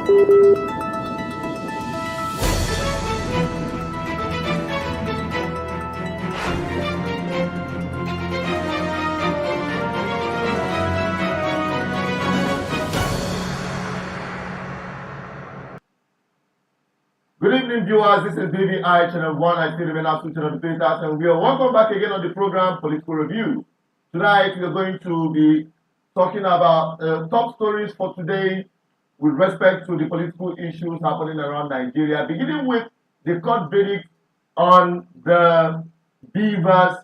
Good evening, viewers. This is BVI Channel 1. I still remain absolute channel of Twitter, and we are welcome back again on the program Political Review. Tonight, we are going to be talking about top stories for today with respect to the political issues happening around Nigeria, beginning with the court verdict on the BVAS,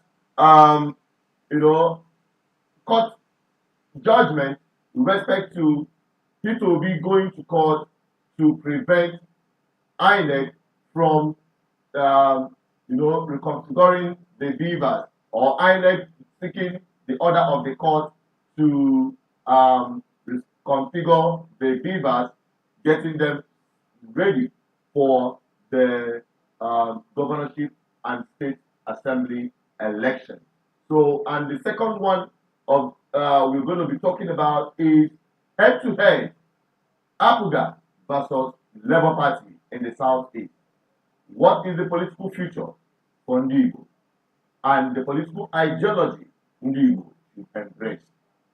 court judgment with respect to P2B going to court to prevent INEC from reconfiguring the BVAS, or INEC seeking the order of the court to reconfigure the BVAS, getting them ready for the governorship and state assembly election. So, and the second one of we're going to be talking about is head-to-head APGA versus Labour Party in the Southeast. What is the political future for Ndigo and the political ideology Ndigo should embrace?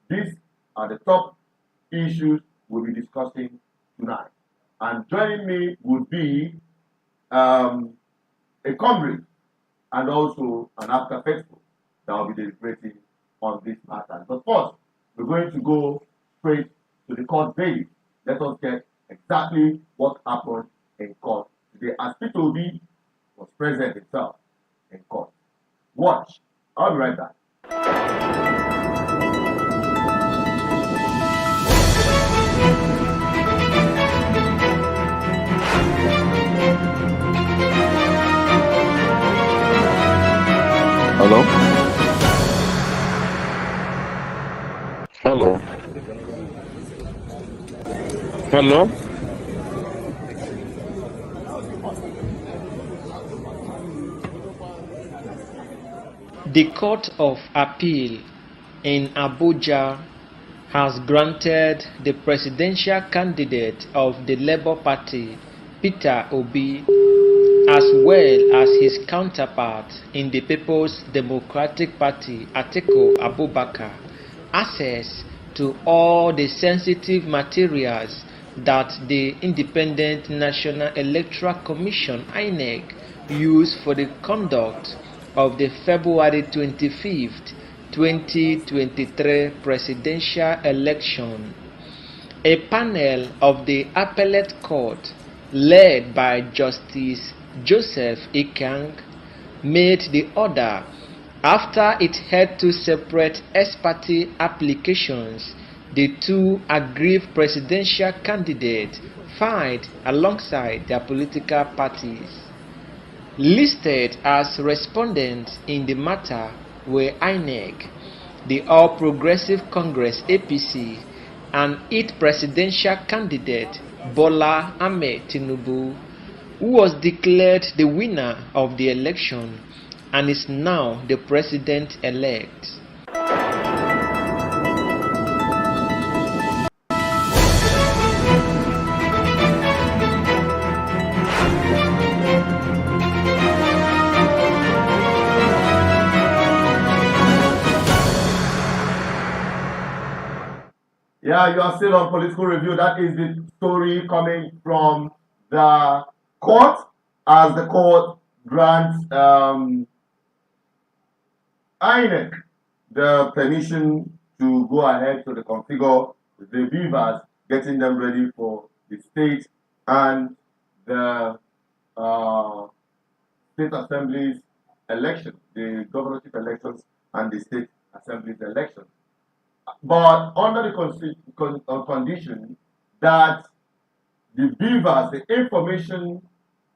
These are the top issues we'll be discussing tonight. And joining me would be a comrade and also an APGA faithful that will be deliberating on this matter. But first, we're going to go straight to the court verdict. Let us get exactly what happened in court today, as P2B was present itself in court. Watch. I'll be right back. Hello? Hello? Hello? The Court of Appeal in Abuja has granted the presidential candidate of the Labour Party, Peter Obi, as well as his counterpart in the People's Democratic Party, Atiku Abubakar, access to all the sensitive materials that the Independent National Electoral Commission (INEC) used for the conduct of the February 25th, 2023 presidential election. A panel of the Appellate Court, led by Justice Joseph Ikang, made the order after it had two separate ex parte applications the two aggrieved presidential candidates filed alongside their political parties. Listed as respondents in the matter were INEC, the All Progressive Congress (APC), and its presidential candidate Bola Ahmed Tinubu, who was declared the winner of the election and is now the president-elect. Yeah, you are still on Political Review. That is the story coming from the court, as the court grants INEC the permission to go ahead to reconfigure the BVAS, getting them ready for the state and the state assemblies election, the governorship elections and the state assemblies elections. But under the condition that the BVAS, the information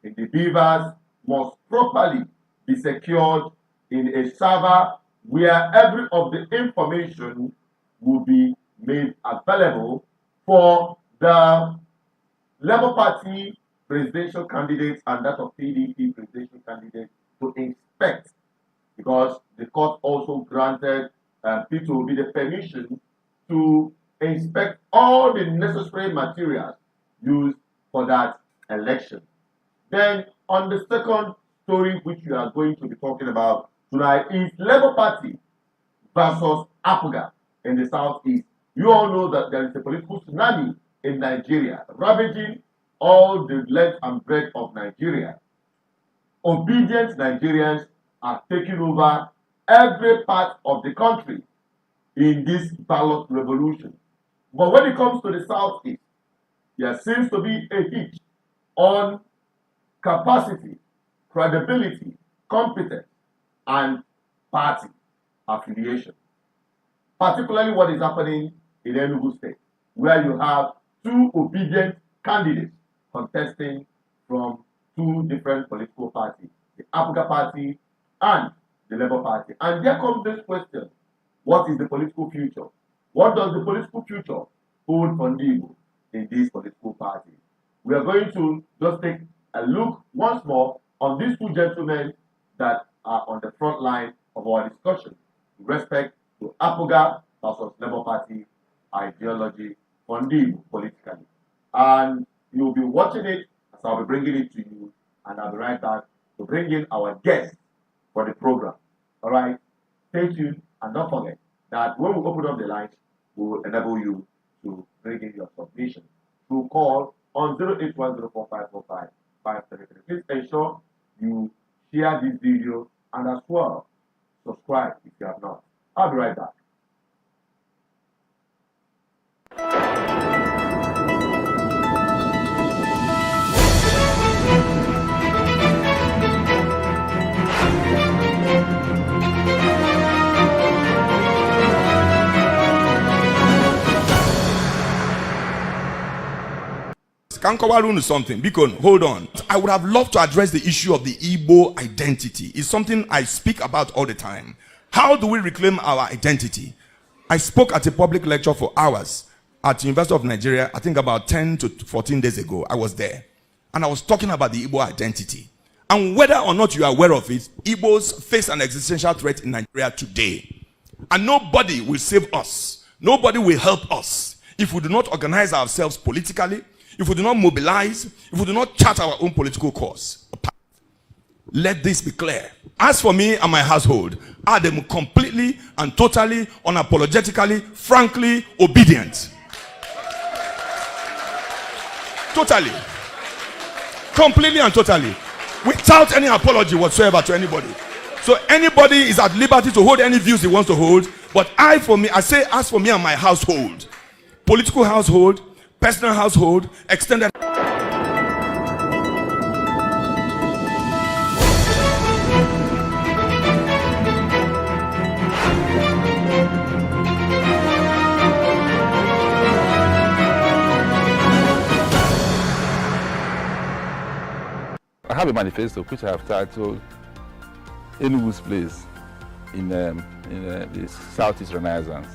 in the BVAS must properly be secured in a server where every of the information will be made available for the Labour Party presidential candidates and that of PDP presidential candidates to inspect, because the court also granted P2B the permission to inspect all the necessary materials used for that election. Then on the second story which we are going to be talking about tonight is Labour Party versus APGA in the southeast. You all know that there is a political tsunami in Nigeria, ravaging all the length and breadth of Nigeria. Obedient Nigerians are taking over every part of the country in this ballot revolution. But when it comes to the southeast, there seems to be a hitch on capacity, credibility, competence, and party affiliation. Particularly what is happening in Enugu State, where you have two obedient candidates contesting from two different political parties, the APGA party and the Labour Party. And there comes this question: what is the political future? What does the political future hold for Igbo in these political parties? We are going to just take a look once more on these two gentlemen that are on the front line of our discussion with respect to APGA versus Labour Party ideology for Igbo politically. And you'll be watching it as I'll be bringing it to you, and I'll be right back to bring in our guests for the program. All right, stay tuned, and don't forget that when we open up the lines, we will enable you to bring in your submission through call on 08104545533. Please ensure you share this video and as well subscribe if you have not. I'll be right back. Kankawarun is something. Bikon, hold on. I would have loved to address the issue of the Igbo identity. It's something I speak about all the time. How do we reclaim our identity? I spoke at a public lecture for hours at the University of Nigeria, I think about 10 to 14 days ago. I was there. And I was talking about the Igbo identity. And whether or not you are aware of it, Igbos face an existential threat in Nigeria today. And nobody will save us. Nobody will help us if we do not organize ourselves politically, if we do not mobilize, if we do not chart our own political course. Let this be clear. As for me and my household, I am completely and totally, unapologetically, frankly obedient. Totally. Completely and totally. Without any apology whatsoever to anybody. So anybody is at liberty to hold any views he wants to hold. But I say, as for me and my household, political household, personal household, extended. I have a manifesto which I have titled Enugu's Place in the Southeast Renaissance.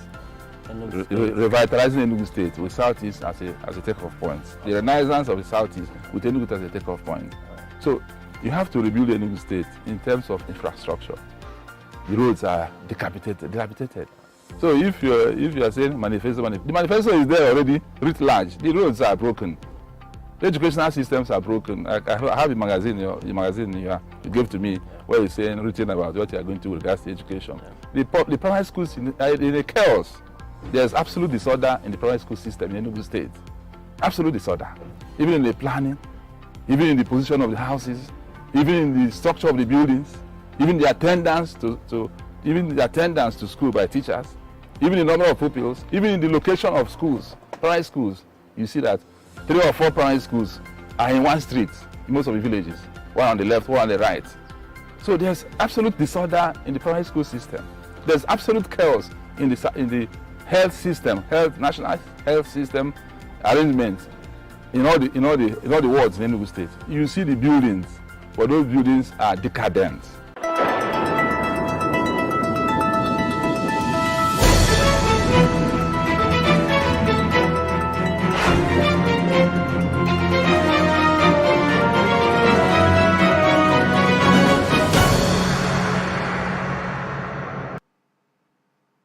Revitalizing Enugu State with Southeast as a takeoff point. The Renaissance of the Southeast with Enugu as a takeoff point. So you have to rebuild Enugu State in terms of infrastructure. The roads are dilapidated. So if you are saying manifesto, the manifesto is there already, writ large. The roads are broken. The educational systems are broken. I have a magazine, the magazine you gave to me, where it's saying written about what you are going to do with regards to education. The primary schools in a chaos. There's absolute disorder in the primary school system in Enugu State. Absolute disorder. Even in the planning, even in the position of the houses, even in the structure of the buildings, even the attendance to school by teachers, even the number of pupils, even in the location of schools, primary schools. You see that 3 or 4 primary schools are in one street in most of the villages, one on the left, one on the right. So there's absolute disorder in the primary school system. There's absolute chaos in the health system, national health system arrangements in all the wards in Enugu State. You see the buildings, but those buildings are decadent.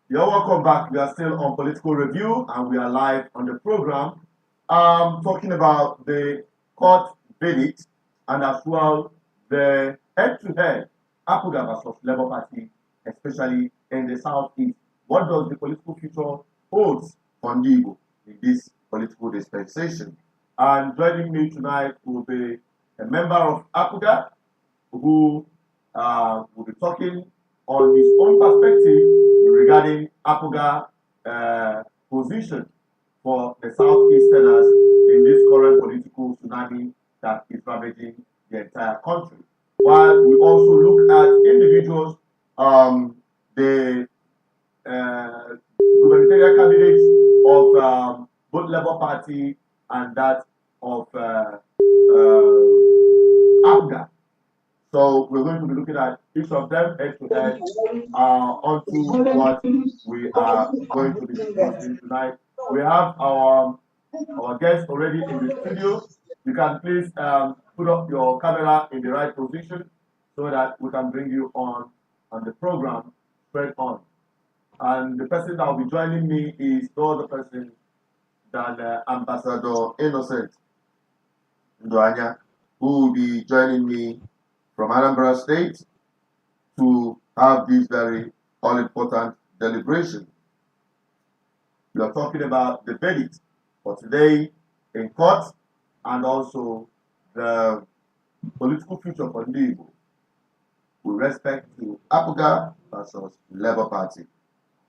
You're welcome back. We are still on Political Review and we are live on the program talking about the court verdict, and as well the head-to-head APGA versus Labour Party, especially in the Southeast. What does the political future hold for Igbo in this political dispensation? And joining me tonight will be a member of APGA who will be talking on his own perspective regarding APGA position for the Southeasterners in this current political tsunami that is ravaging the entire country. While we also look at individuals, the gubernatorial candidates of both Labour Party and that of APGA. So we're going to be looking at each of them head to head onto what we are going to be discussing tonight. We have our guests already in the studio. You can please put up your camera in the right position so that we can bring you on the program straight on. And the person that will be joining me is no other person than Ambassador Innocent Ndoanya, who will be joining me from Anambra State to have this very all-important deliberation. We are talking about the verdict for today in court and also the political future for Igbo with respect to APGA versus Labour Party.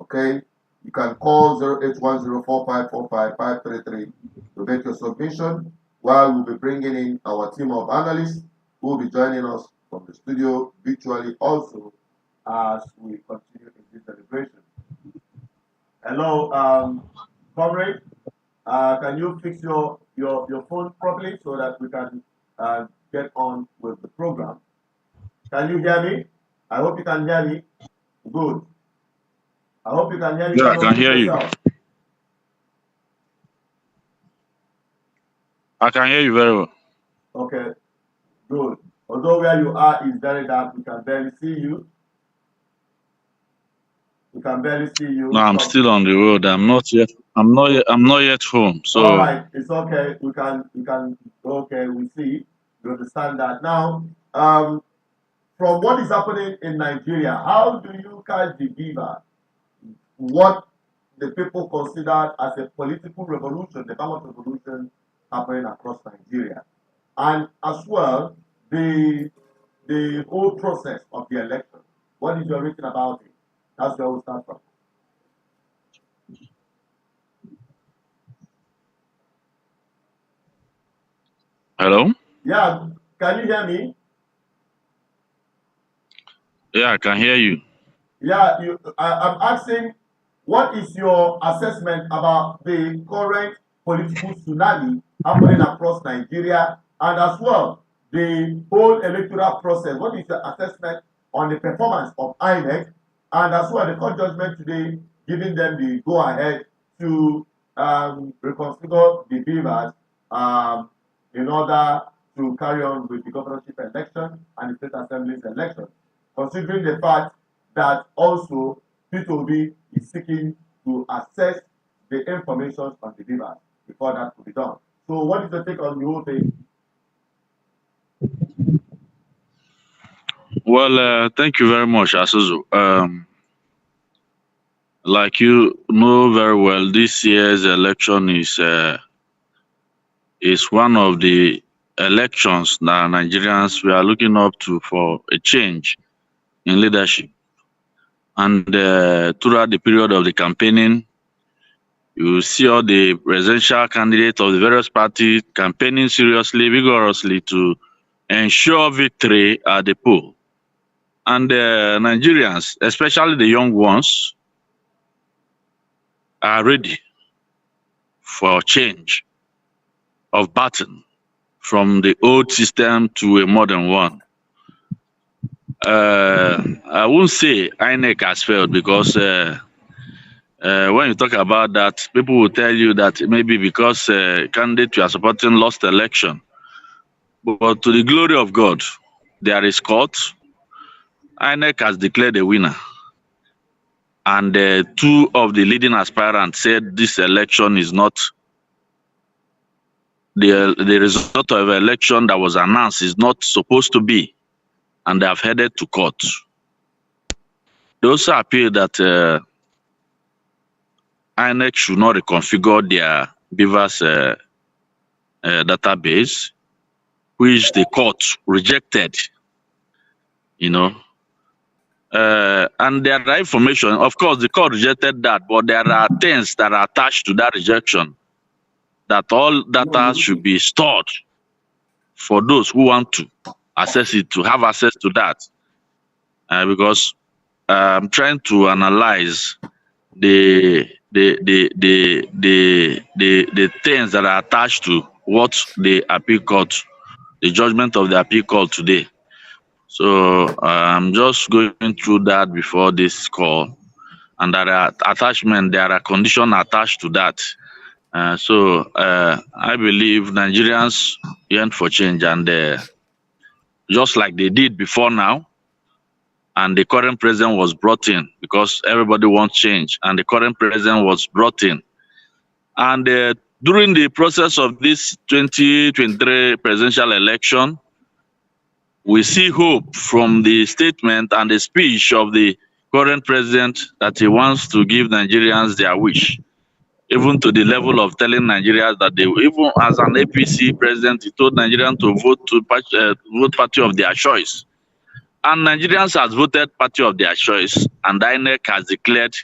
Okay? You can call 08104545533 to make your submission, while we'll be bringing in our team of analysts who will be joining us from the studio virtually also as we continue in this celebration. Hello, comrade. Can you fix your phone properly so that we can get on with the program? Can you hear me? I hope you can hear me. Good. I hope you can hear me. Yeah, I can hear you. I can hear you very well. Okay, good. Although where you are is very dark, we can barely see you. We can barely see you. No, I'm still on the road. I'm not yet home. So all right, it's okay. We can okay, we see. We understand that. Now, from what is happening in Nigeria, how do you catch the BVAS? What the people consider as a political revolution, the violent revolution happening across Nigeria, and as well the whole process of the election. What is your rating about it? That's where we start from. hello? Yeah, can you hear me? Yeah, I can hear you. Yeah, I'm asking, what is your assessment about the current political tsunami happening across Nigeria, and as well the whole electoral process? What is your assessment on the performance of INEC, and as well the court judgment today giving them the go-ahead to reconfigure the BVAS in order to carry on with the governorship election and the state assembly's election, considering the fact that also P2B is seeking to assess the information on the BVAS before that could be done. So what is the take on the whole thing? Well, thank you very much, Asuzu. Like you know very well, this year's election is one of the elections that Nigerians we are looking up to for a change in leadership. And throughout the period of the campaigning, you see all the presidential candidates of the various parties campaigning seriously, vigorously to ensure victory at the poll. And Nigerians, especially the young ones, are ready for change of pattern from the old system to a modern one. I won't say INEC has failed, because when you talk about that, people will tell you that maybe because candidate you are supporting lost election. But to the glory of God, there is court. INEC has declared a winner. And two of the leading aspirants said this election is not the result of election that was announced is not supposed to be, and they have headed to court. They also appeal that INEC should not reconfigure their BVAS database, which the court rejected. You know, and there are information. Of course, the court rejected that, but there are things that are attached to that rejection. That all data should be stored for those who want to access it, to have access to that. Because I'm trying to analyze the things that are attached to what the appeal court, the judgment of the appeal court today. So I'm just going through that before this call, and there are attachment, there are conditions attached to that. So I believe Nigerians yearn for change, and just like they did before now, and the current president was brought in because everybody wants change, and the current president was brought in. And during the process of this 2023 presidential election, we see hope from the statement and the speech of the current president that he wants to give Nigerians their wish, even to the level of telling Nigerians that they, even as an APC president, he told Nigerians to vote party of their choice. And Nigerians has voted party of their choice, and INEC has declared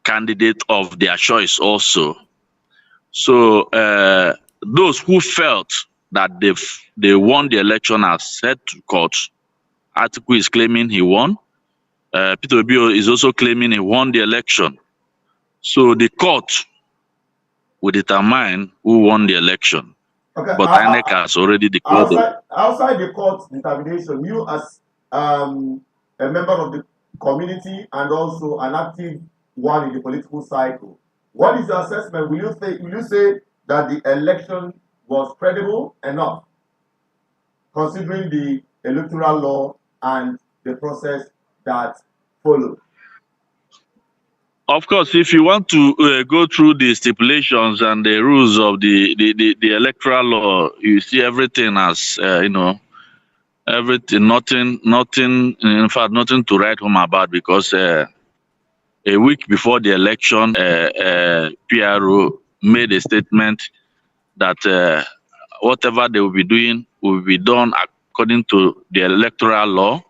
candidate of their choice also. So those who felt that they won the election have said to court. Atiku is claiming he won. Peter Obi is also claiming he won the election. So the court will determine who won the election. Okay. But INEC has already declared outside the court's determination, you as a member of the community and also an active one in the political cycle, what is your assessment? Will you say that the election was credible enough, considering the electoral law and the process that followed? Of course, if you want to go through the stipulations and the rules of the electoral law, you see everything as everything, nothing, in fact, nothing to write home about, because a week before the election, PRO made a statement that whatever they will be doing will be done according to the electoral law,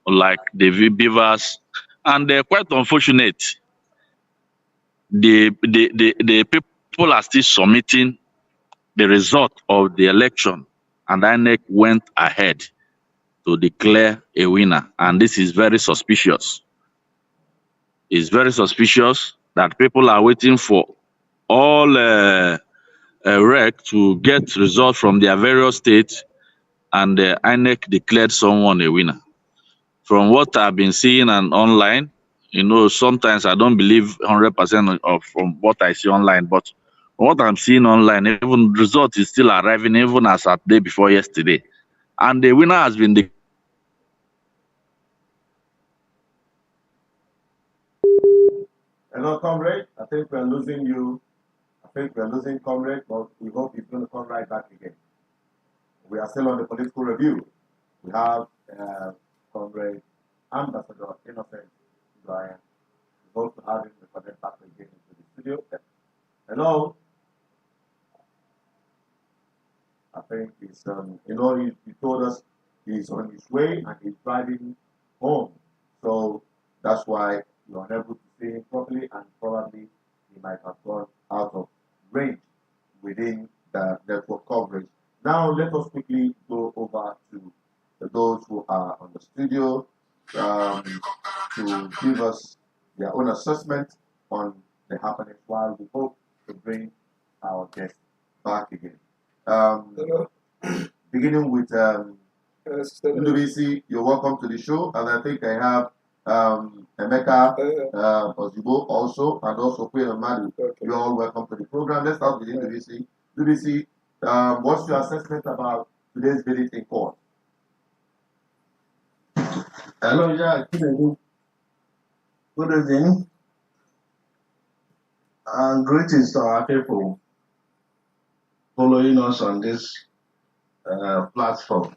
like the BVAS, and they're quite unfortunate. The people are still submitting the result of the election, and INEC went ahead to declare a winner, and this is very suspicious. It's very suspicious that people are waiting for all REC to get results from their various states, and the INEC declared someone a winner. From what I've been seeing and online, sometimes I don't believe 100% of from what I see online, but what I'm seeing online, even the result is still arriving, even as at day before yesterday, and the winner has been the. Hello, comrade. I think we're losing you. I think we're losing comrade, but we hope he's going to come right back again. We are still on the political review. We have comrade Ambassador Innocent Brian. We hope to have him to connect back again into the studio. Hello. I think he's he told us he's on his way and he's driving home. So that's why you're unable to see him properly, and probably he might have gone out of range within the network coverage. Now let us quickly go over to those who are on the studio to give us their own assessment on the happenings, while we hope to bring our guests back again. Beginning with Ndubisi, you're welcome to the show, and I think I have Emeka Ozibo also, and also Queen Amadu. You're all welcome to the program. Let's start with Ndubisi. Ndubisi, what's your assessment about today's verdict in court? Hello, yeah, good evening, and greetings to our people. following us on this platform.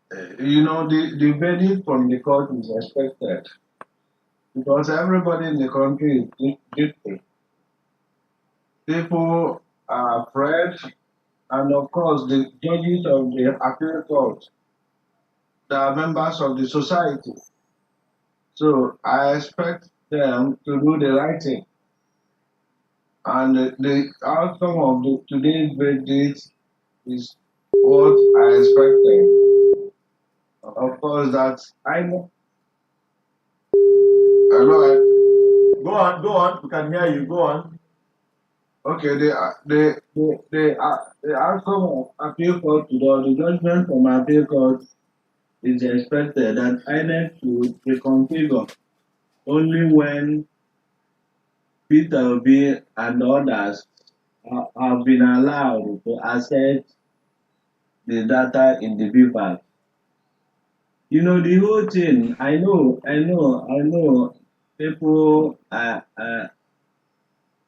The verdict from the court is expected because everybody in the country is guilty. People are afraid, and of course, the judges of the appeal court, they are members of the society. So I expect them to do the right thing. And the outcome of today's verdict is what I expected. Of course, that I know. Go on. We can hear you. Go on. Okay, the outcome of appeal court today, the judgment from appeal court is expected that INEC should reconfigure only when Peter Obi and others have been allowed to access the data in the BVAS. The whole thing, I know, people,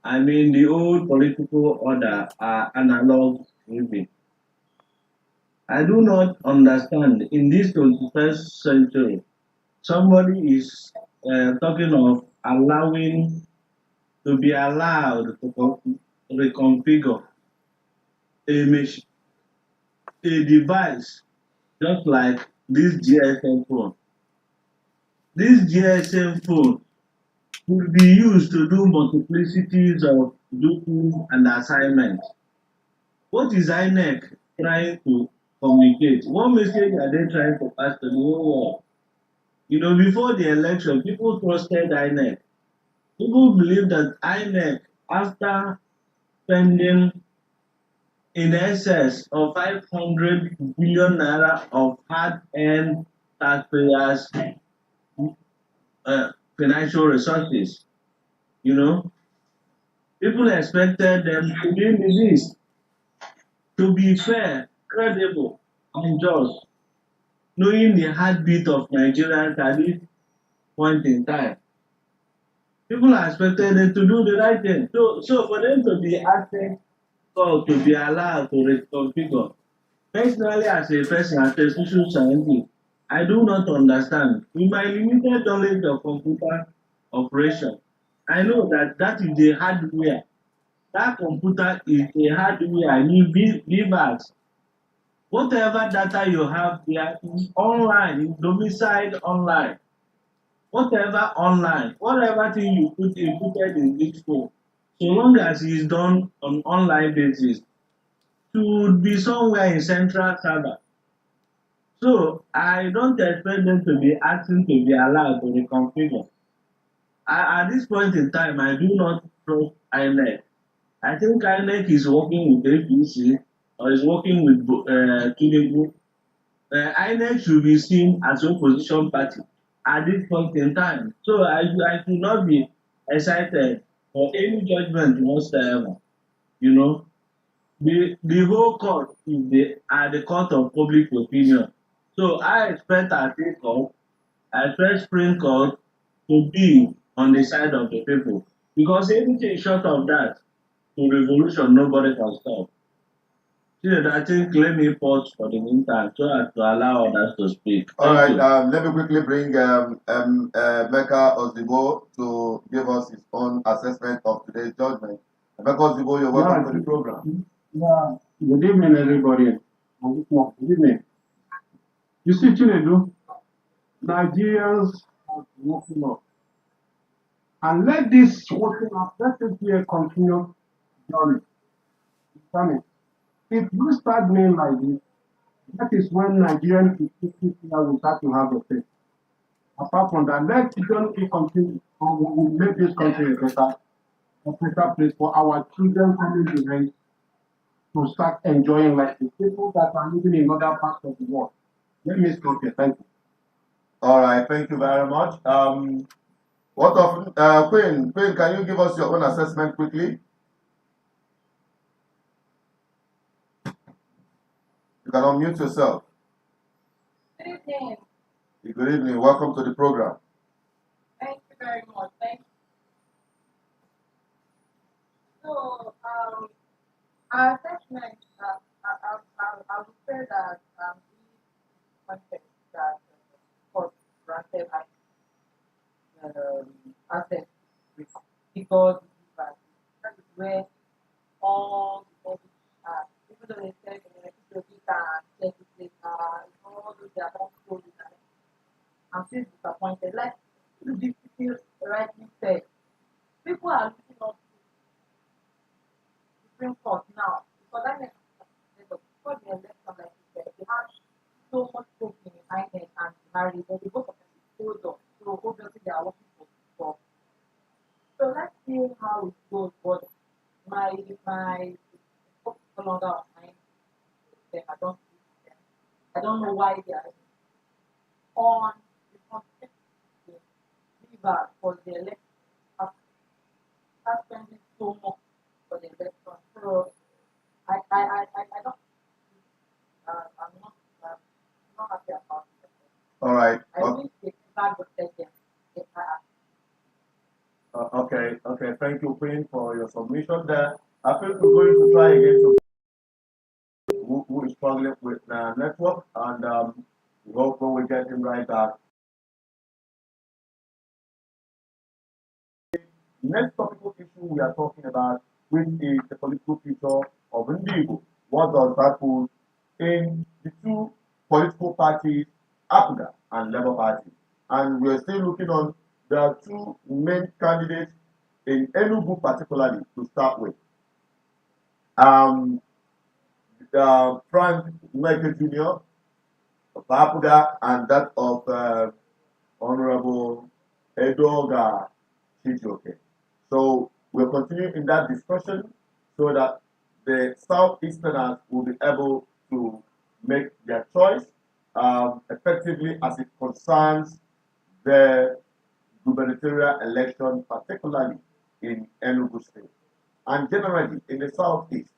the old political order are analog living. I do not understand, in this 21st century, somebody is talking of to be allowed to reconfigure a device just like this GSM phone. This GSM phone could be used to do multiplicities of duties and assignments. What is INEC trying to communicate? What message are they trying to pass to the whole world? Before the election, people trusted INEC. People believe that INEC, after spending in excess of 500 billion naira of hard-earned taxpayers' financial resources, people expected them to be in the list, to be fair, credible, and just, knowing the heartbeat of Nigerians at this point in time. People expected them to do the right thing. So for them to be asking God to be allowed to reconfigure, personally as a person, as a social scientist, I do not understand. In my limited knowledge of computer operation, I know that is the hardware. That computer is a hardware. I mean, BVAS. Whatever data you have there is online, is domiciled online. Whatever online, whatever thing you put inputted in this phone, so long as it is done on online basis, should be somewhere in central server. So I don't expect them to be asking to be allowed to reconfigure. At this point in time, I do not trust INEC. I think INEC is working with APC or is working with Tinubu. INEC should be seen as opposition party at this point in time. So I should not be excited for any judgment whatsoever. The whole court is at the court of public opinion. So I expect appeal court, I expect Supreme Court to be on the side of the people. Because anything short of that, to revolution, nobody can stop. I think let me pause for the meantime so as to allow others to speak. All right, let me quickly bring Mecca Ozigbo to give us his own assessment of today's judgment. Mecca Ozigbo, you're welcome to the program. Yeah, good evening, everybody. Good evening. You see, Chinedu, Nigerians are working up. And let this working up, let it be a continuous journey. If we start doing like this, that is when Nigerian people will start to have a faith. Apart from that, let it continue. We will make this country a better place for our children coming behind to start enjoying life. The people that are living in other parts of the world. Let me stop here. Thank you. All right, thank you very much. What of Queen? Queen, can you give us your own assessment quickly? You can unmute yourself. Good evening. Good evening. Welcome to the program. Thank you very much. Thank you. So, Our assessment, I would say that the context that court granted access because that is where all the public are, even though they said if you can check it later, all those they are not told it, I'm still disappointed. Like the people rightly said, people are looking up to Supreme Court now because I mean, before the election, like you said, they had so much hope in INEC and Buhari, but because of the hold up, so obviously they are working for. So let's see how it goes. But my hope is no longer on mine. I don't see them. I don't know why they are on the concept of BVAS for the election. After spending so much for the election. So I don't I'm not happy about it. All right. I wish they never got them. Okay. Thank you, Queen, for your submission there. I think we're going to try again to who is struggling with network, and we hope we get him right back. Next topical issue we are talking about, which is the political future of Ndigo. What does that put in the two political parties, APGA and Labour Party? And we are still looking on the two main candidates in Enugu particularly to start with. Frank Nweke Jr. of APGA and that of Honorable Edoga Chijioke. So we'll continue in that discussion so that the Southeasterners will be able to make their choice effectively as it concerns the gubernatorial election, particularly in Enugu State. And generally, in the Southeast,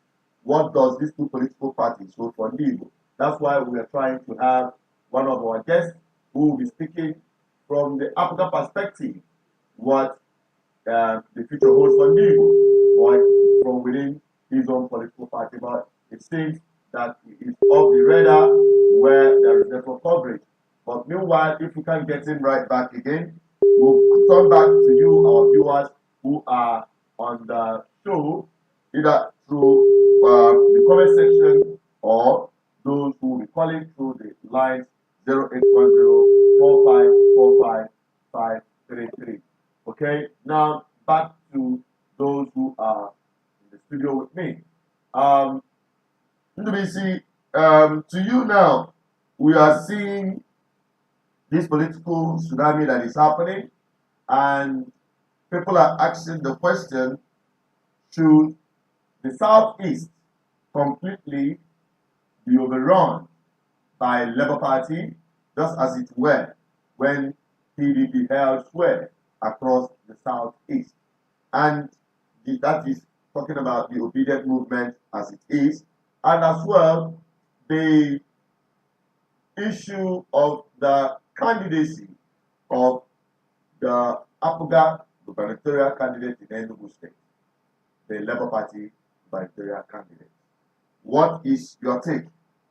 what does these two political parties hold for Ndigo? That's why we are trying to have one of our guests who will be speaking from the African perspective, what the future holds for Ndigo, from within his own political party. But it seems that it is off the radar where there is network coverage. But meanwhile, if we can get him right back again, we'll turn back to you, our viewers who are on the show, either through the comment section or those who will be calling through the lines 0810-4545-533. Okay, now back to those who are in the studio with me. NBC, to you now, we are seeing this political tsunami that is happening, and people are asking the question, should the Southeast completely be overrun by Labour Party, just as it were when PDP held sway across the Southeast? And that is talking about the obedient movement as it is, and as well the issue of the candidacy of the APGA gubernatorial candidate in Enugu State, the Labour Party gubernatorial candidate. What is your take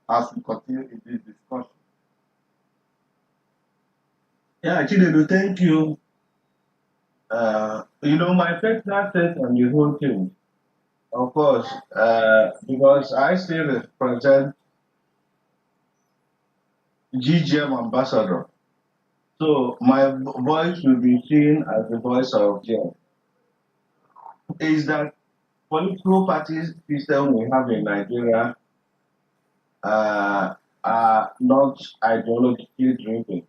as we continue in this discussion? Yeah, Chinedu, thank you. My personal take on the whole thing, of course, because I still represent GGM ambassador. So my voice will be seen as the voice of GM. Is that political party system we have in Nigeria are not ideologically driven.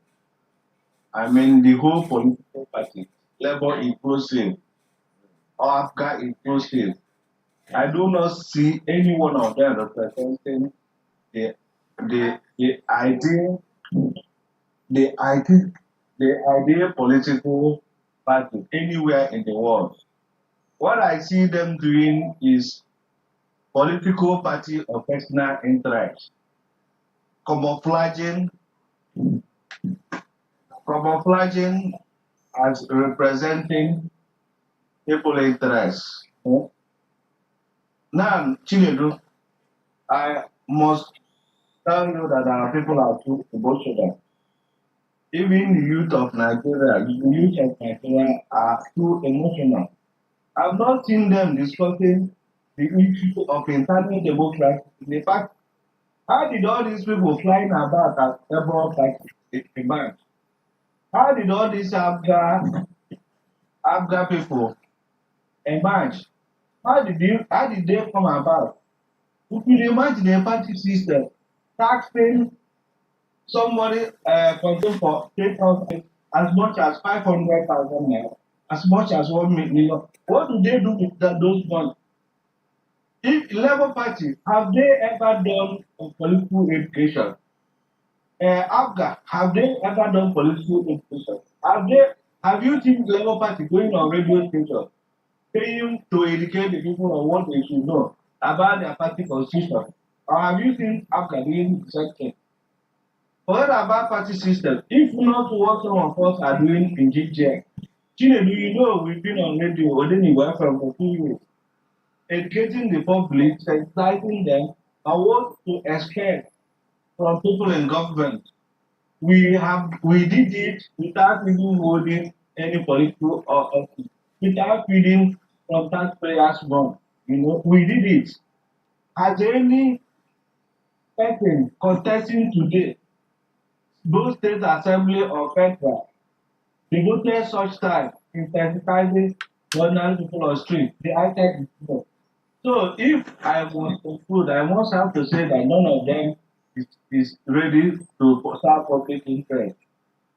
I mean, the whole political party, Labour inclusive, or APGA inclusive, I do not see any one of them representing the ideal political party anywhere in the world. What I see them doing is political party of personal interest, camouflaging as representing people interests. Now, Chinedu, I must tell you that our people are too emotional. Even the youth of Nigeria are too emotional. I've not seen them discussing the issue of internal democracy. In fact, how did all these people flying about as several parties emerge? How did all these APGA people emerge? How did they come about? You can imagine a party system taxing somebody control for 3,000 as much as 500,000 naira, as much as 1 million. What do they do with those funds? If Labour Party, have they ever done political education? APGA, have they ever done political education? Have you seen Labour Party going on radio station paying to educate the people on what they should know about their party constitution? Or have you seen APGA doing the same thing? Forget about party system. If not what some of us are doing in GGM, Chinedu, you know we've been on radio, Odeniwa from for 2 years, educating the public, sensitizing them on what to expect from people in government. We did it without even holding any political office, without feeding from taxpayers' money. You know, we did it. Has any person contesting today, both state assembly or federal, devoted such time in sensitizing ordinary people on street, the ITEC before? So if I must conclude, I must have to say that none of them is ready to serve public interest.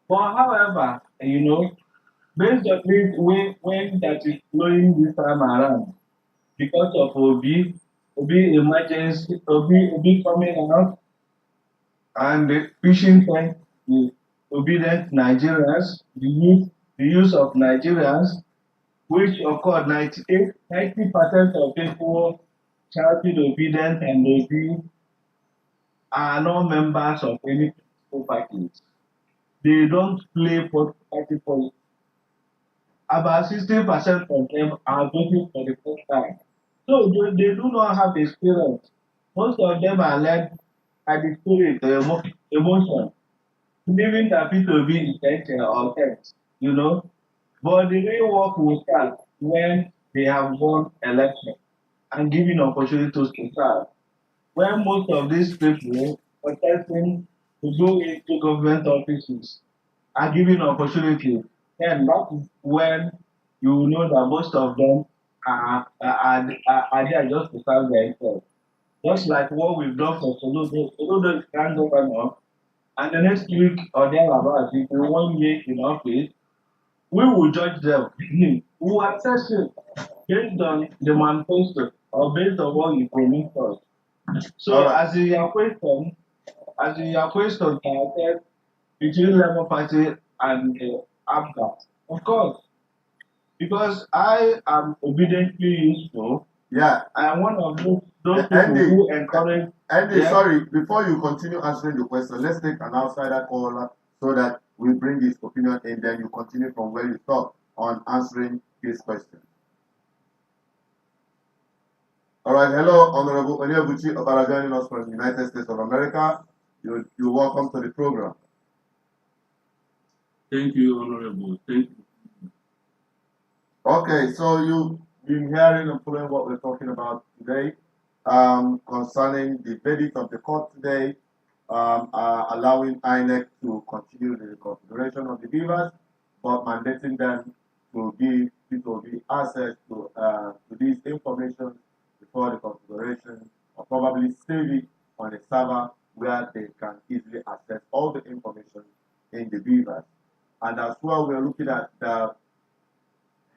But however, you know, based on this when that is flowing this time around, because of Obi emergency, Obi coming out and pushing point the obedient Nigerians, the use of Nigerians, which occurred 90% of people shouted obedient and Obi are not members of any political parties. They don't play party politics. About 60% of them are voting for the first time. So they do not have experience. Most of them are led by the spirit, the emotion, believing that people will be intention or text, you know. But the real work will start when they have won election and given opportunities to serve. When most of these people contesting to go into government offices are given opportunity, then that is when you will know that most of them are there just to serve their interest. Just like what we've done for Soludo. Soludo is grand governor, and the next week or thereabouts, if we 1 year in office, we will judge them. We will assess it based on the manifesto or based on what you promised us. So, as in your question, I said between Labour Party and APGA, of course, because I am obediently useful. Yeah. I am one of those people who encourage. Andy, sorry, before you continue answering the question, let's take an outsider caller so that we bring his opinion in, then you continue from where you stop on answering his question. All right, hello, Honorable Onyebuchi Obara joining us from the United States of America. You're welcome to the program. Thank you, Honorable. Thank you. Okay, so you've been hearing and following what we're talking about today concerning the verdict of the court today, allowing INEC to continue the reconfiguration of the BVAS, but mandating them to give people the access to these information before the configuration, or probably save it on a server where they can easily access all the information in the BVAS. And as well, we're looking at the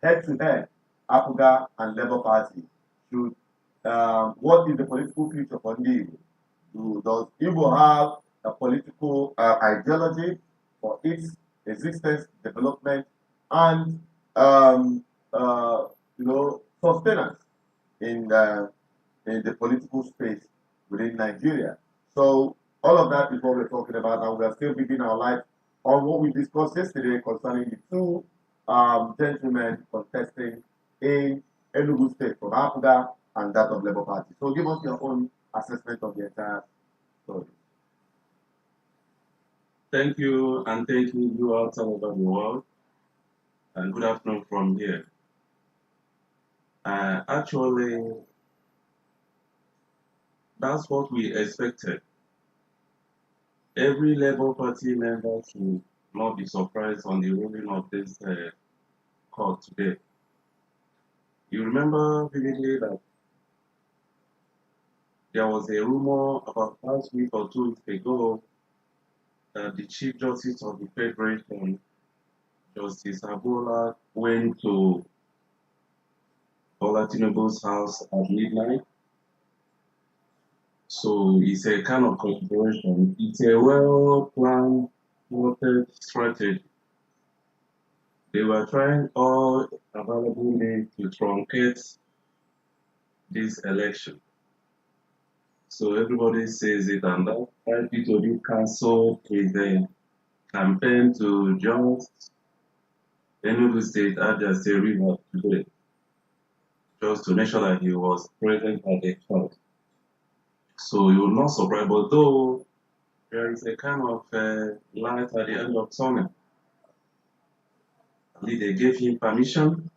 head-to-head APGA and Labour Party. Should what is the political future for Igbo? Does Igbo have a political ideology for its existence, development, and sustenance in the political space within Nigeria? So all of that is what we're talking about, and we are still giving our life on what we discussed yesterday concerning the two gentlemen contesting in Enugu State from APGA and that of Labour Party. So give us your own assessment of the entire story. Thank you, and thank you all over the world, and good afternoon from here. Actually, that's what we expected. Every Labour Party member should not be surprised on the ruling of this court today. You remember vividly that there was a rumor about last week or 2 weeks ago that the Chief Justice of the Federation, Justice Abola, went to Bola Tinubu's house at midnight. So it's a kind of configuration. It's a well-planned, plotted strategy. They were trying all available means to truncate this election. So everybody says it, and that IPTOD cancelled his campaign to just Enugu State, Abia State River today, just to make sure that he was present at the court. So you will not surprise, but though there is a kind of light at the end of the tunnel. At least they gave him permission.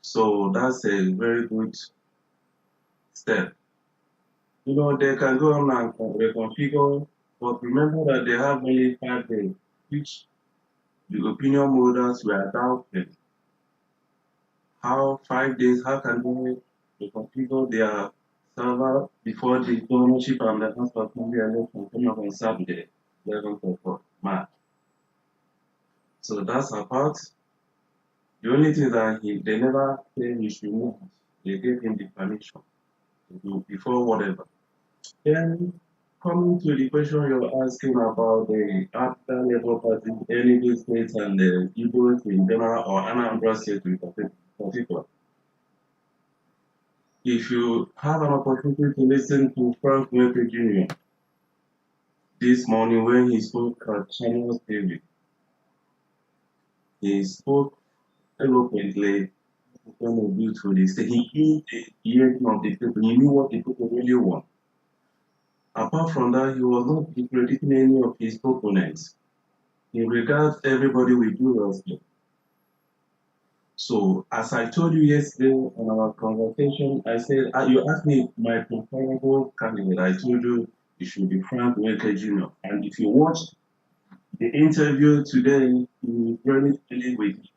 So that's a very good step. You know, they can go on and reconfigure, but remember that they have only 5 days, which the opinion holders were doubting. How 5 days, how can they reconfigure their server before the governorship and the House of Assembly election come up on Saturday, 11th of March? So that's a part. The only thing that they never said he should move. They gave him the permission to do before whatever. Then coming to the question you're asking about the APGA Labour Party, Enugu State and the Igbos in general, or Anambra State in particular. If you have an opportunity to listen to Frank Nweke Jr. this morning when he spoke at Channel TV, he spoke eloquently, beautifully. He knew the hearing of the people, he knew what the people really want. Apart from that, he was not discrediting any of his opponents. He regards everybody with due respect. So, as I told you yesterday in our conversation, I said, you asked me my preferable candidate. I told you it should be Frank Nweke Jr. And if you watched the interview today, he was very clear with it.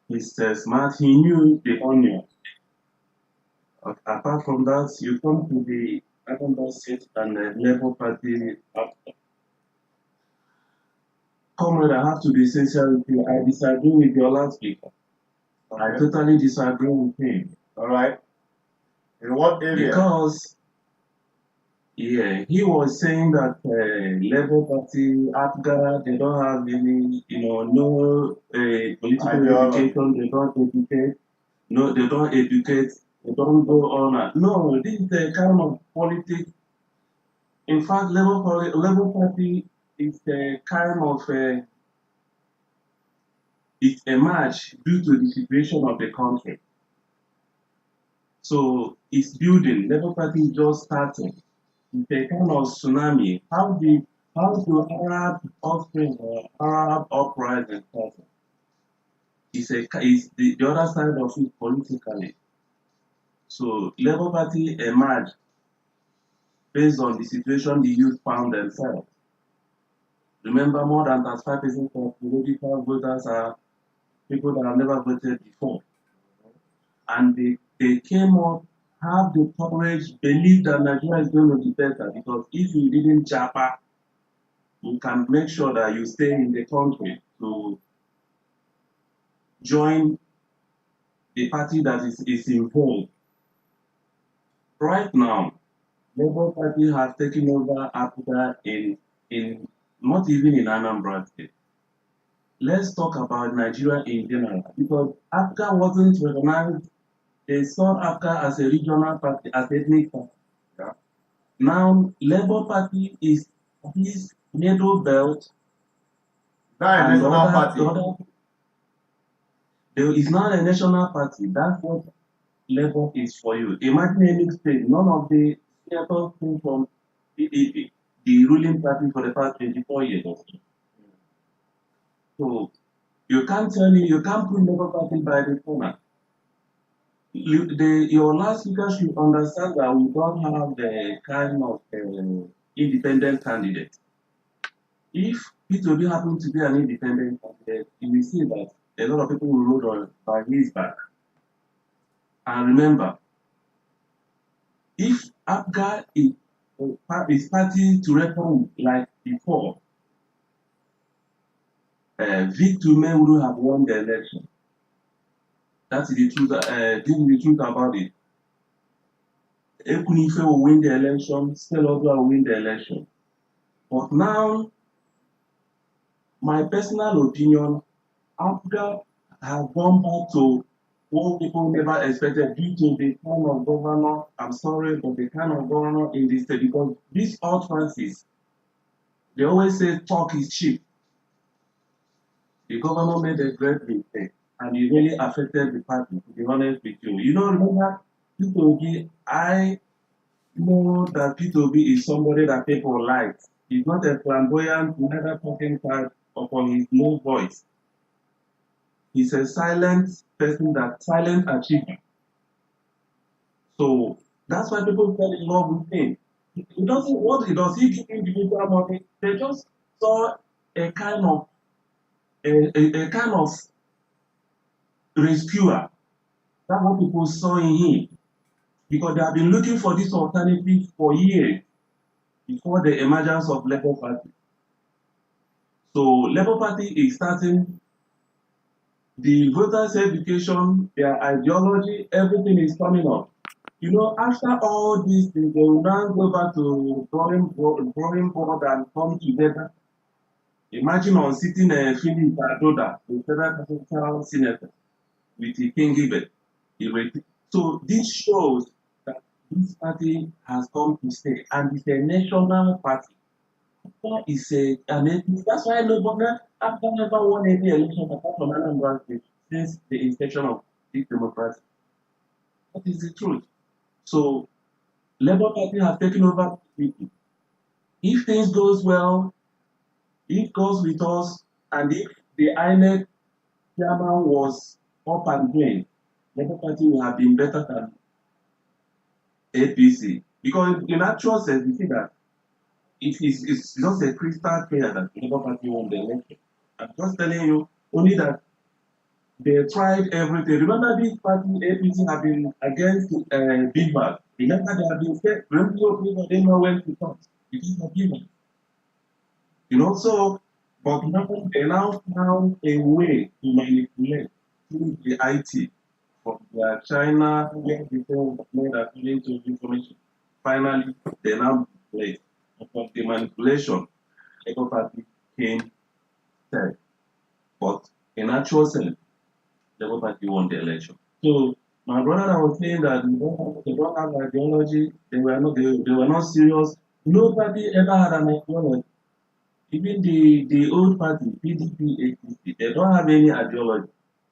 He's smart, he knew the onion. Apart from that, you come to the Anambra State and the Labour Party. Comrade, I have to be sincere with you. I disagree with your last speaker. Okay. I totally disagree with him. All right. In what area? Because, yeah, he was saying that Labour Party, APGA, they don't have any, no political education. They don't educate. No, they don't educate. They don't go on. No, this is the kind of politics. In fact, Labour Party is a kind of it emerged due to the situation of the country. So it's building. Labour Party is just starting. It's a kind of tsunami. How do Arab offspring or Arab uprising started? It's the other side of it politically. So Labour Party emerged based on the situation the youth found themselves. Remember, more than 35% of political voters are people that have never voted before. And they came up, have the courage, believe that Nigeria is going to be better, because if you didn't japa, you can make sure that you stay in the country to join the party that is involved. Right now, Labour Party has taken over APGA in not even in Anambra State. Let's talk about Nigeria in general, because APGA wasn't recognized. They saw APGA as a regional party, as an ethnic party. Yeah. Now, Labour Party is this middle belt. That is a national party. There is not a national party. That's what Labour is for you. Imagine any state, none of the senators came from PDP, the ruling party for the past 24 years or so. So you can't tell me, you can't put Labour Party by the corner. Your last speaker should understand that we don't have the kind of independent candidate. If P2B happens to be an independent candidate, you will see that a lot of people will roll on by his back. And remember, if APGA is party to reckon like before, Victor May would have won the election. That's the truth. This is the truth about it. Ekunife will win the election, Stelodo will win the election. But now, my personal opinion, APGA has gone back to what people never expected due to the kind of governor, I'm sorry, but the kind of governor in this state, because these utterances, they always say talk is cheap. The governor made a great mistake, and it really affected the party, to be honest with you. You know, remember, P2B, I know that P2B is somebody that people like. He's not a flamboyant, never talking card upon his low voice. He's a silent person, that silent achiever. So that's why people fell in love with him. He doesn't, what he does, he give individual money. They just saw a kind of rescuer. That's what people saw in him. Because they have been looking for this alternative for years before the emergence of Labour Party. So Labour Party is starting the voters' education, their ideology, everything is coming up. You know, after all these things, they will now go back to drawing board and come together. Imagine on sitting Philip Adoda, the federal constitutional senator, with King Gibet. So this shows that this party has come to stay, and it's a national party. It's that's why nobody after never won any election apart from Anambra State since the inception of this democracy. That is the truth. So Labour Party has taken over people. If things goes well, it goes with us, and if the INEC chairman was up and going, Labour Party would have been better than APC. Because in actual sense, you see that it's just a crystal clear that the Labour Party won the election. I'm just telling you only that they tried everything. Remember, this party APC have been against BVAS. Remember, they have been scared. Remember, people didn't know when to talk because of BVAS. You know, so but now they now found a way to manipulate through the IT from their China, where people made according to information. Finally, they now play. From the manipulation, Labour Party came third. But in actual sense, Labour Party won the election. So my brother was saying that they don't have ideology, they were not serious. Nobody ever had an ideology. Even the old party, PDP, APC, they don't have any ideology.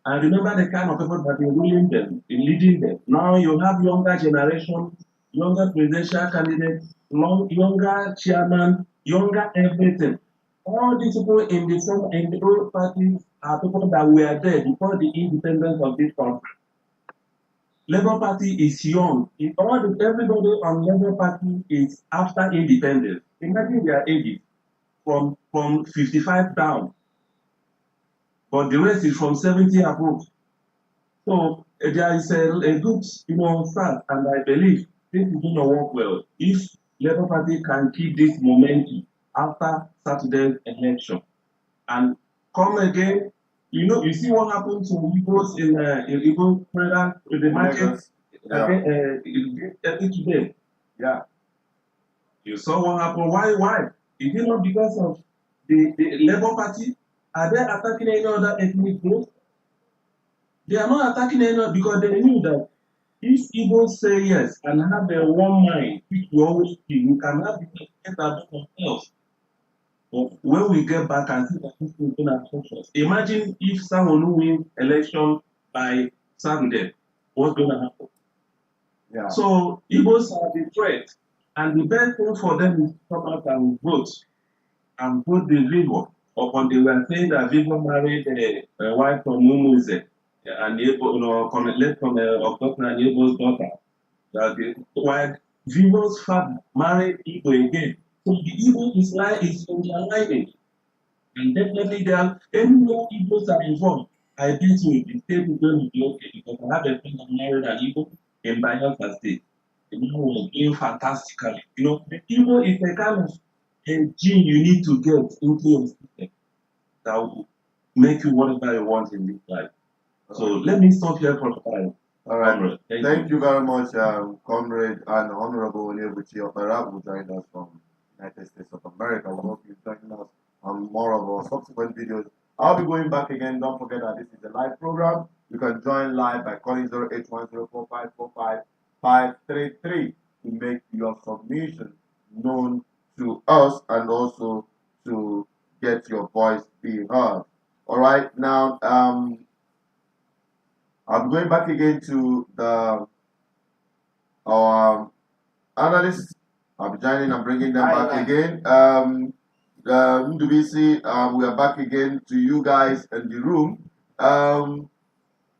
And remember the kind of people that are ruling them, leading them. Now you have younger generation, younger presidential candidates, younger chairman, younger everything. All these people in the old parties are people that were there before the independence of this country. Labour Party is young. Everybody on Labour Party is after independence. Imagine their ages from 55 down. But the rest is from 70 above. So there is a good, start, and I believe this is going to work well if Labour Party can keep this momentum after Saturday's election and come again. You see what happened to Igbos in Igbo prayer with the market today. Yeah. You saw what happened. Why? Is it not because of the Labour Party? Are they attacking any other ethnic group? They are not attacking any because they knew that if Igbos say yes and have their one mind, which we always feel, we can have it get about themselves. But when we get back and see that this is going to affect us, imagine if someone who wins election by Saturday, what's going to happen? Yeah. So Igbos are the threat. And the best thing for them is to come out and vote the Vivo. Upon they were saying that Vivo married a wife from Mumuze, and late from Okotna and Igbo's daughter. While Vivo's father married Igbo again. So the Igbo is in their lineage. And definitely there, anywhere Igbos are involved, I bet you the state is going to be okay because I have a friend that married an Igbo in Bayelsa State. The man was doing fantastically. The Igbo is a kind of a gene you need to get into your system that will make you whatever you want in this life. So let me stop here for the time. All right. Thank you very much, Comrade and Honorable Onyebuchi Opera, who joined us from United States of America. We hope you join us on more of our subsequent videos. I'll be going back again. Don't forget that this is a live program. You can join live by calling 08104545533 to make your submission known to us and also to get your voice being heard. All right. Now, I'm going back again to our analysts. I'll be joining and bringing them back again. Ndubisi, we are back again to you guys in the room.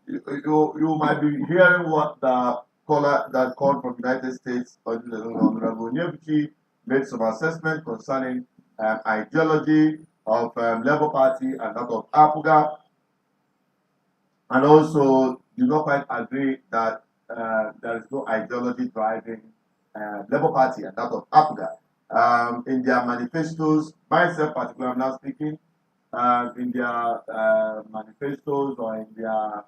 You might be hearing what the caller that called from the United States, Honorable Onyebuchi, made some assessment concerning ideology of Labour Party and that of APGA, and also do not quite agree that there is no ideology driving Labour Party and that of APGA. In their manifestos, myself particularly, I'm now speaking, in their manifestos or in their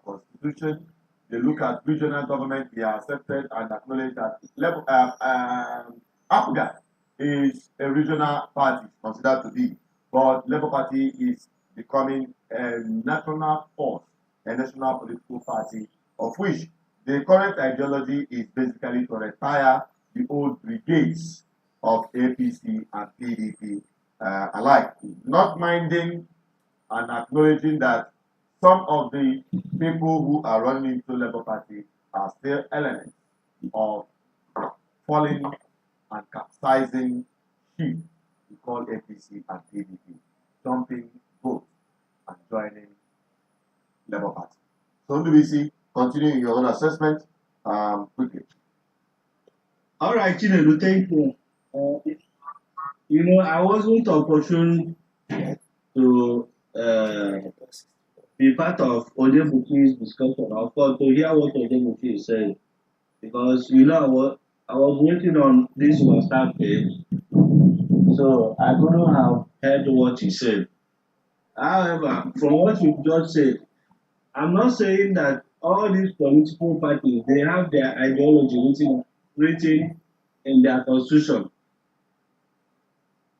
constitution, they look at regional government, they are accepted and acknowledge that APGA is a regional party, considered to be, but Labour Party is becoming a national force, a national political party, of which the current ideology is basically to retire the old brigades of APC and PDP alike, not minding and acknowledging that some of the people who are running into Labour Party are still elements of falling and capsizing ship we call APC and PDP, jumping boat and joining Labour Party. So, Ndubisi, continue your own assessment quickly. All right, Chinedu, thank you. I wasn't opportune to be part of Onyebuchi's discussion, of course, to hear what Onyebuchi is saying, because I was waiting on this WhatsApp page, so I couldn't have heard what he said. However, from what you just said, I'm not saying that all these political parties, they have their ideology written in their constitution.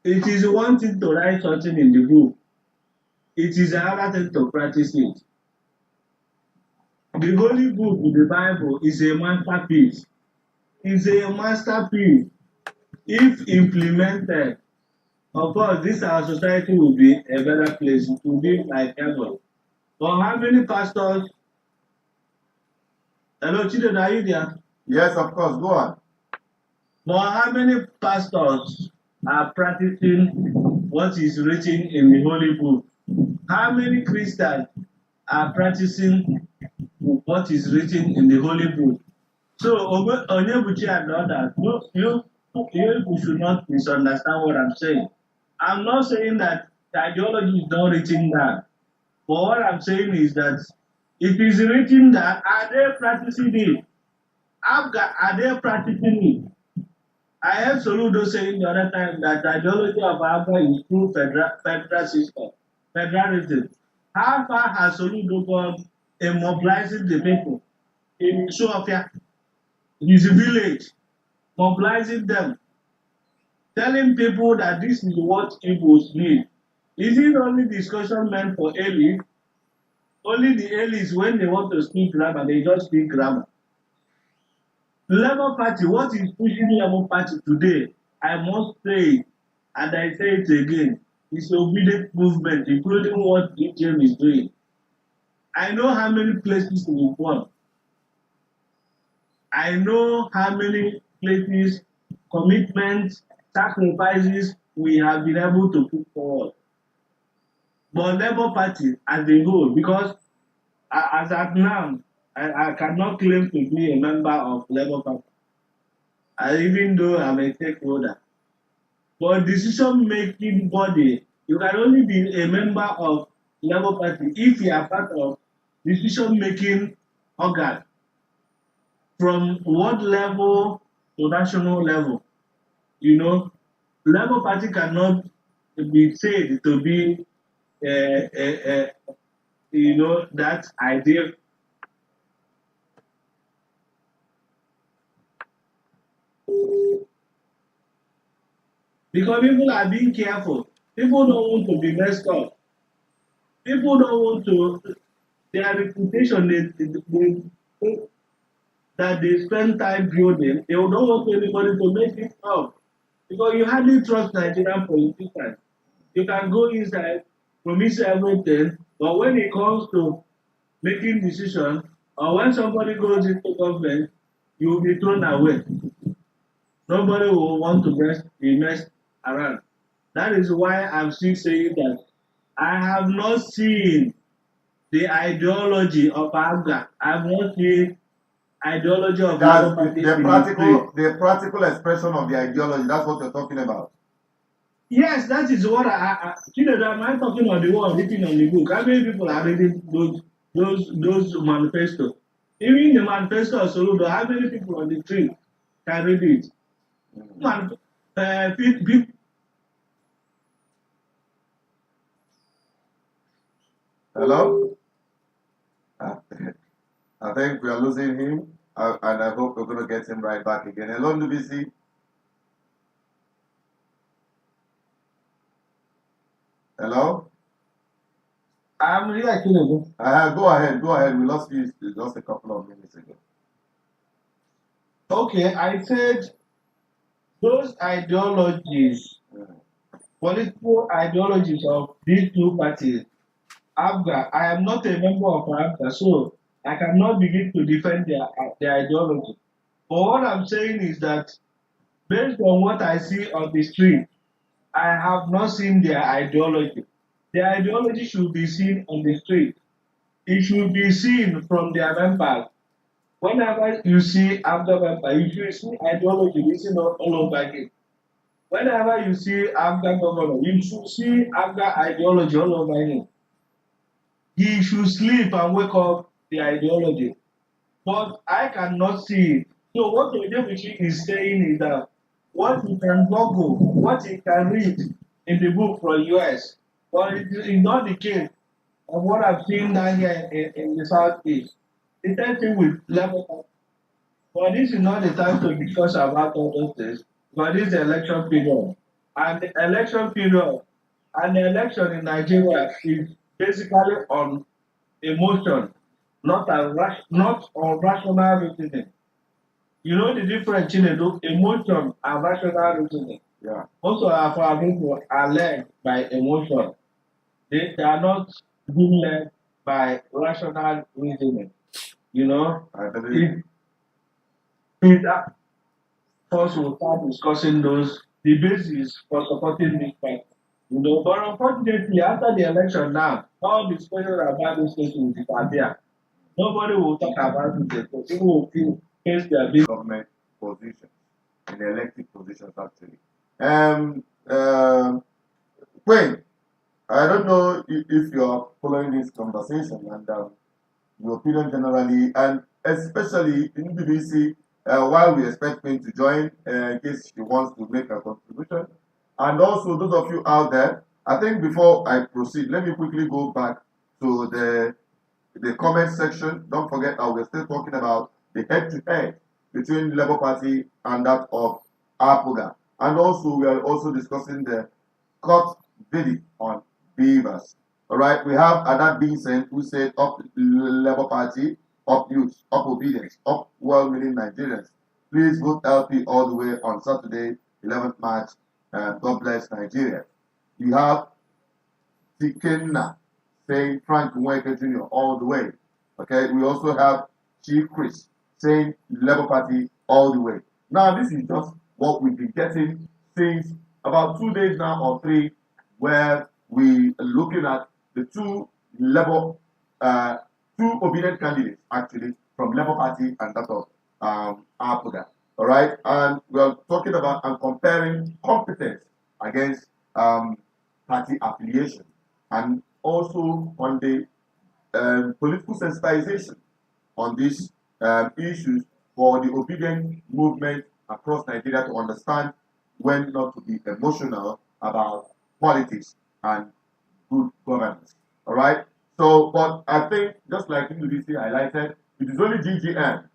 It is one thing to write something in the book. It is another thing to practice it. The Holy Book in the Bible is a masterpiece. It's a masterpiece. If implemented, of course, this our society will be a better place. It will be like heaven. But how many pastors? Hello, children, are you there? Yes, of course. Go on. But how many pastors are practicing what is written in the Holy Book? How many Christians are practicing what is written in the Holy Book? So, Onyebuchi and others, you should not misunderstand what I'm saying. I'm not saying that the ideology is not written down. But what I'm saying is that it is written down. Are they practicing it? Are they practicing it? I heard Soludo saying the other time that the ideology of APGA is through federal system, federalism. How far has Soludo gone in mobilizing the people in Sofia, his village, mobilizing them, telling people that this is what Igbos need? Is it only discussion meant for elites? Only the elites, when they want to speak grammar, they just speak grammar. Labour Party, what is pushing the Labour Party today, I must say it, and I say it again, is obedient movement, including what DJM is doing. I know how many places we've won. I know how many places, commitments, sacrifices we have been able to put forward. But Labour Party as a whole, because as at now, I cannot claim to be a member of Labour Party, even though I'm a stakeholder. But decision-making body, you can only be a member of Labour Party if you are part of decision-making organ from ward level to national level. You know, Labour Party cannot be said to be, that idea. Because people are being careful. People don't want to be messed up. People don't want to, their reputation that they spend time building, they don't want anybody to mess it up. Because you hardly trust Nigerian politicians. You can go inside, promise everything, but when it comes to making decisions, or when somebody goes into government, you will be thrown away. Nobody will want to be messed around. That is why I'm still saying that I have not seen the ideology of APGA. I have not seen ideology of That's the practical expression of the ideology. That's what you're talking about. Yes, that is what am I talking on the wall, written on the book? How many people are reading those manifestos? Even the manifesto of Soludo, how many people on the street can read it? Hello? I think we are losing him, and I hope we're going to get him right back again. Hello, NBC. Hello? I'm here, Kinebu. Go ahead. We lost you just a couple of minutes ago. Okay, I said those ideologies, political ideologies of these two parties, APGA, I am not a member of APGA, so I cannot begin to defend their ideology. But what I'm saying is that based on what I see on the street, I have not seen their ideology. Their ideology should be seen on the street. It should be seen from their members. Whenever you see APGA member, if you see ideology written all over it. Whenever you see APGA governor, you should see APGA ideology all over him. He should sleep and wake up the ideology. But I cannot see it. So what Odebuchi is saying is that what he can Google, what he can read in the book from US, but it is not the case of what I've seen down here in the Southeast. The same thing with level. But this is not the time to discuss about all those things, because this is the election period. And the election period and the election in Nigeria is basically on emotion, not on rational reasoning. You know the difference in emotion and rational reasoning. Yeah. Most of our people are led by emotion. They are not being led by rational reasoning. You know, I believe. First we'll start discussing the basis for supporting this party. You know, but unfortunately, after the election now, all discussion about this thing will disappear. Nobody will talk about it. People will face their big government positions, in elected positions actually. Quinn, I don't know if you're following this conversation and your opinion generally, and especially in BBC, while we expect Quinn to join in case she wants to make a contribution. And also those of you out there, I think before I proceed, let me quickly go back to the comment section. Don't forget that we're still talking about the head-to-head between Labour Party and that of APGA. And also, we are also discussing the court verdict on BVAS. All right, we have Adat Vincent who said, up Labour Party, up youth, up obedience, up well-meaning Nigerians. Please vote LP all the way on Saturday, 11th March. God bless Nigeria. You have Tikenna saying Frank Nweke Jr. all the way. Okay, we also have Chief Chris saying Labour Party all the way. Now, this is just what we've been getting since about 2 days now or 3, where we are looking at the two obedient candidates actually from Labour Party and that of APGA. All right, and we are talking about and comparing competence against party affiliation, and also on the political sensitization on these issues for the obedient movement across Nigeria to understand when not to be emotional about politics and good governance. All right. So, but I think just like NDC highlighted, it is only GGM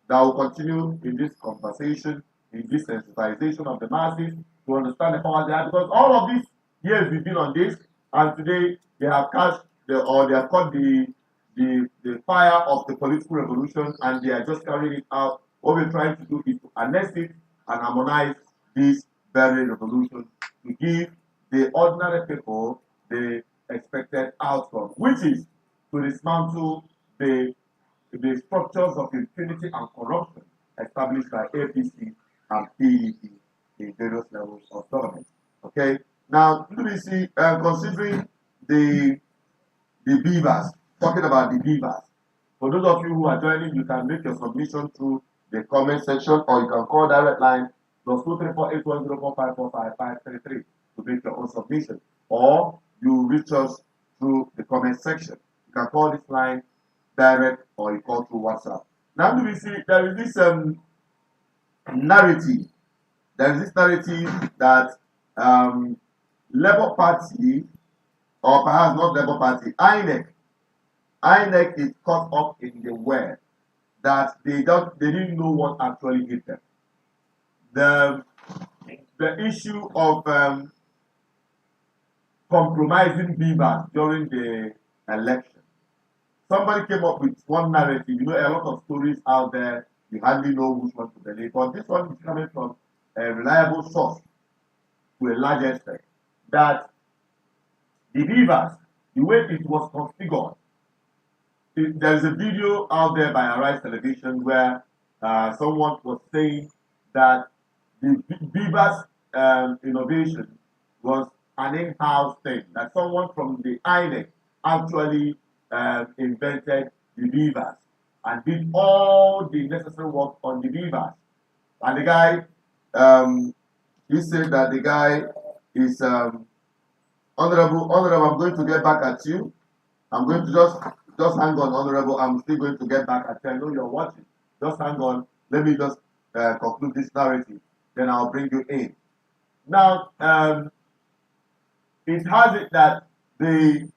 that will continue in this conversation, in this sensitization of the masses to understand the power they have. Because all of these years we've been on this, and today they have caught the fire of the political revolution, and they are just carrying it out. What we're trying to do is to annex it and harmonize this very revolution to give the ordinary people the expected outcome, which is to dismantle the structures of impunity and corruption established by APC and PDP in various levels of government. Okay. Now, NDC, considering the BVAS, talking about the BVAS. For those of you who are joining, you can make your submission through the comment section, or you can call direct line +2348104545533 to make your own submission, or you reach us through the comment section. You can call this line direct, or you call through WhatsApp. Now, do we see there is this narrative? There is this narrative that Labour Party, or perhaps not Labour Party, INEC is caught up in the web that they didn't know what actually hit them. The issue of compromising BVAS during the election. Somebody came up with one narrative. You know, a lot of stories out there. You hardly know which one to believe. But this one is coming from a reliable source to a large extent. That the BVAS, the way it was configured, there's a video out there by Arise Television where someone was saying that the BVAS innovation was an in-house thing, that someone from the INEC actually invented the BVAS and did all the necessary work on the BVAS. And the guy, he said that the guy is Honorable, I'm going to get back at you. I'm going to just hang on, Honorable. I'm still going to get back at you. I know you're watching. Just hang on. Let me just conclude this narrative. Then I'll bring you in. Now, it has it that the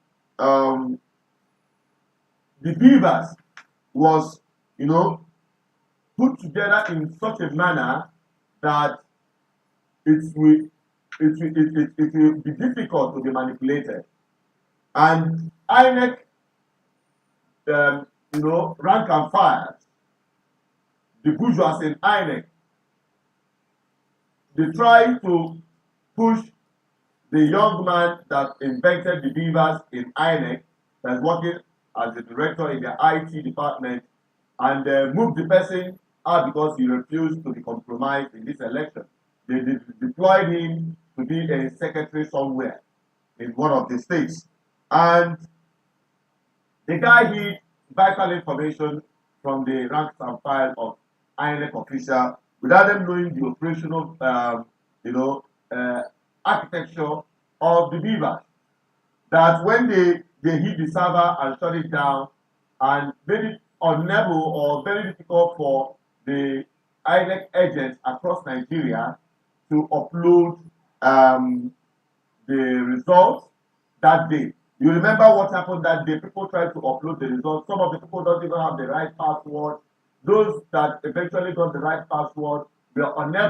BVAS was, put together in such a manner that it will be difficult to be manipulated. And INEC, rank and file, the bourgeois in INEC, they try to push the young man that invented the BVAS in INEC, that's working as the director in the IT department, and move the person out because he refused to be compromised in this election. They deployed him to be a secretary somewhere in one of the states. And the guy hid vital information from the ranks and file of INEC official without them knowing the operational, architecture of the BVAS. That when they hit the server and shut it down and made it unable or very difficult for the INEC agents across Nigeria to upload the results that day. You remember what happened that day? People tried to upload the results. Some of the people don't even have the right password. Those that eventually got the right password were unable